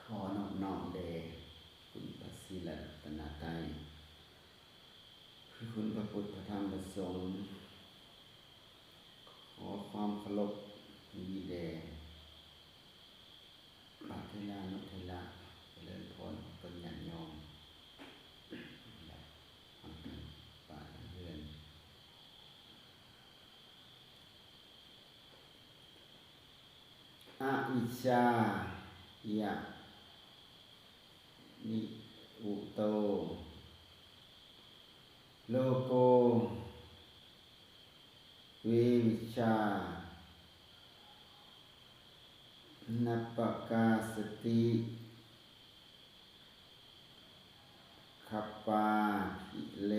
ขอนอบน้อมแด่คุณพระศรีรัตนตรัยคือคุณพระพุทธพระธรรมพระสงฆ์ขอความเคารพมีแด่พระเถรานุเถระเจริญพรตนญาติโยมและทางป่าทางเรือนอวิชชายะนิอุโตโลโกวิวิชชานัปปกาสติขัปปาภิเล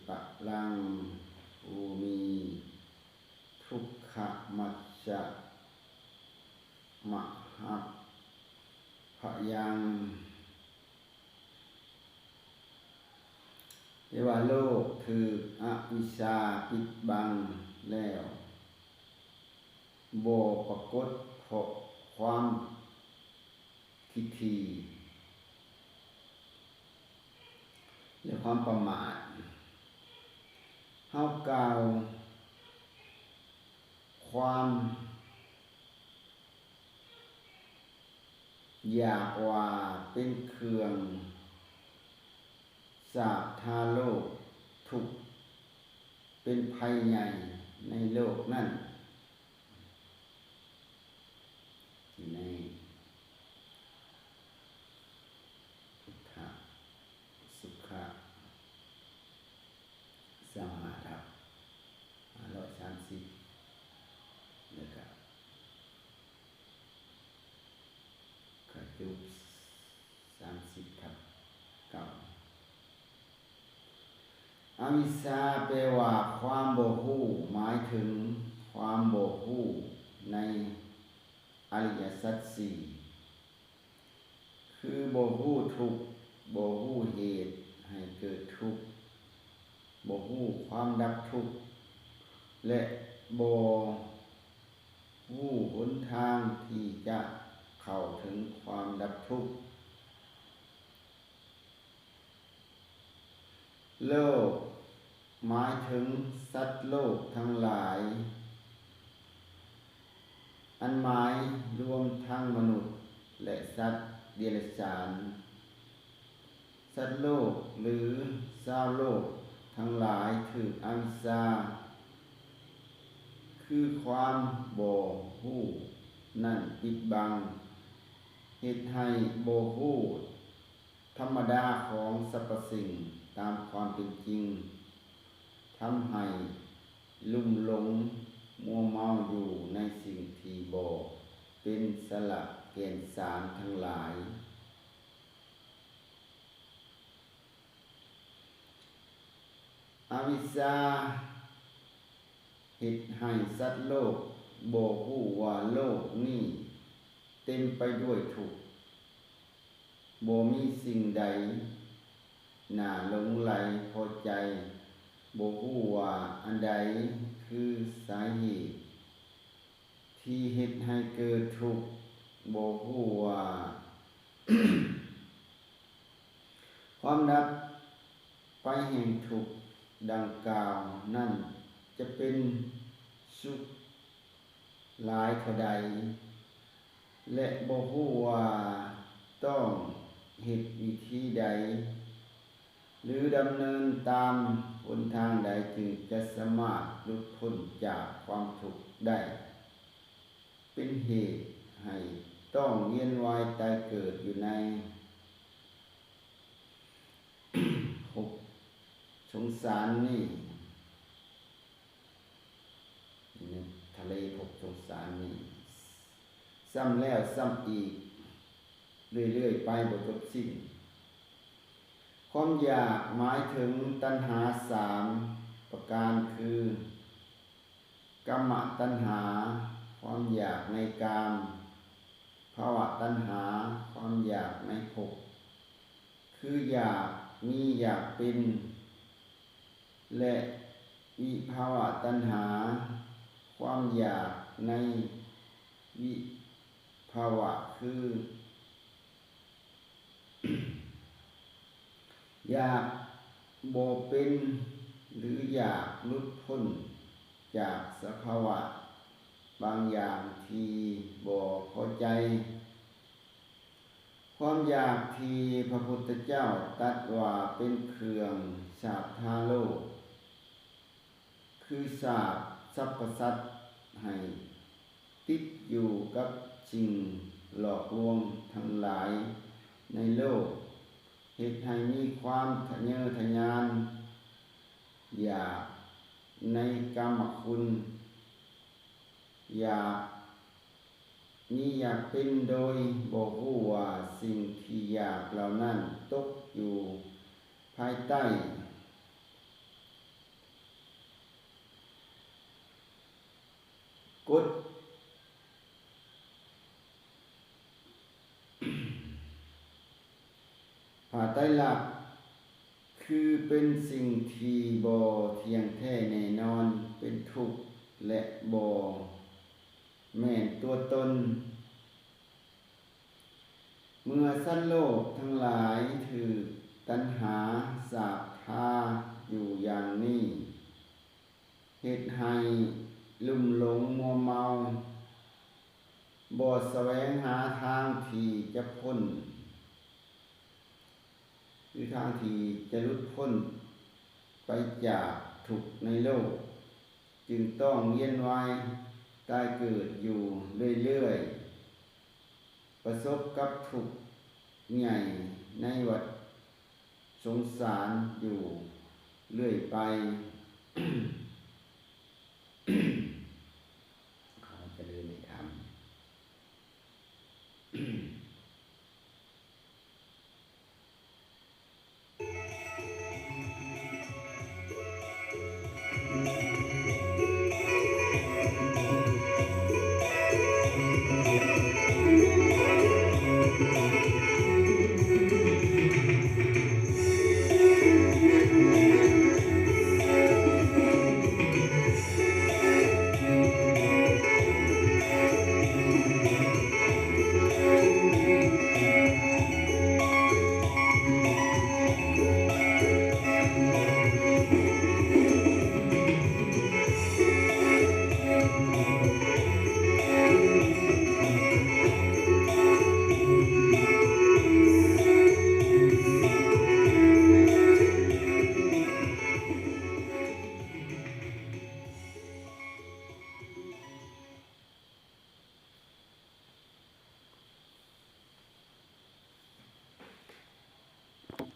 ปะลังภูมิทุกขมัจจะมหัพพยังเรียกว่าโลกคืออวิชชาปิดบังแล้วบ่ปรากฏเพราะความทิฏฐิและความประมาทเฮากล่าวความอยากว่าเป็นเครื่องสาบทาโลกทุกข์เป็นภัยใหญ่ในโลกนั้นในพุทธสุขะสมาทัพ530แล้วก็กระจุก30/9อวิชชาแปลว่าความบ่ฮู้หมายถึงความบ่ฮู้ในอริยสัจสี่คือบ่ฮู้ทุกข์บ่ฮู้เหตุให้เกิดทุกข์บ่ฮู้ความดับทุกข์และบ่ฮู้หนทางที่จะเข้าถึงความดับทุกข์โลกหมายถึงสัตว์โลกทั้งหลายอันหมายรวมทั้งมนุษย์และสัตว์เดรัจฉานสัตว์โลกหรือชาวโลกทั้งหลายถูกอวิชชาคือความบ่ฮู้นั่นปิดบังเฮ็ดให้บ่ฮู้ธรรมดาของสรรพสิ่งตามความเป็นจริงทำให้ลุ่มหลงมัวเมาอยู่ในสิ่งที่บ่เป็นสาระแก่นสารทั้งหลายอวิชชาเฮ็ดให้สัตว์โลกบ่ฮู้ว่าโลกนี้เต็มไปด้วยทุกข์บ่มีสิ่งใดน่าหลงไหลพอใจบ่ฮู้ว่าอันใดคือสาเหตุที่เฮ็ดให้เกิดทุกข์บ่ฮู้ว่า ความดับไปแห่งทุกข์ ดังกล่าวนั่นจะเป็นสุขหลายเท่าใดและบ่ฮู้ว่าต้องเฮ็ดวิธีใดหรือดำเนินตามหนทางใดจึงจะสามารถหลุดพ้นจากความทุกข์ได้เป็นเหตุให้ต้องเวียนว่ายตายเกิดอยู่ในภพสงสารนี่ในทะเลภพสงสารนี่ซ้ำแล้วซ้ำอีกเรื่อยๆไปบ่จบสิ้นความอยากหมายถึงตัณหา3ประการคือกามตัณหาความอยากในกามภวตัณหาความอยากในภพคืออยากมีอยากเป็นและวิภาวะตัณหาความอยากในวิภาวะคืออยากบ่เป็นหรืออยากหลุดพ้นจากสภาวะบางอย่างที่บ่พอใจความอยากที่พระพุทธเจ้าตรัสว่าเป็นเครื่องสาปทาโลกคือสาปสรรพสัตว์ให้ติดอยู่กับสิ่งหลอกลวงทั้งหลายในโลกเฮ็ดให้มีความทะเยอทะยานอยากในกามคุณอยากมีอยากเป็นโดยบ่ฮู้ว่าสิ่งที่อยากเหล่านั้นตกอยู่ภายใต้กฎภายใต้หลักคือเป็นสิ่งที่บ่เที่ยงแท้แน่นอนเป็นทุกข์และบ่แม่นตัวตนเมื่อสัตว์โลกทั้งหลายถูกตัณหาสาปทาอยู่อย่างนี้เฮ็ดให้ลุ่มหลงมัวเมาบ่แสวงหาทางที่จะพ้นหรือทางที่จะหลุดพ้นไปจากทุกข์ในโลกจึงต้องเวียนว่ายตายเกิดอยู่เรื่อยๆประสบกับทุกข์ใหญ่ในวัฏสงสารอยู่เรื่อยไป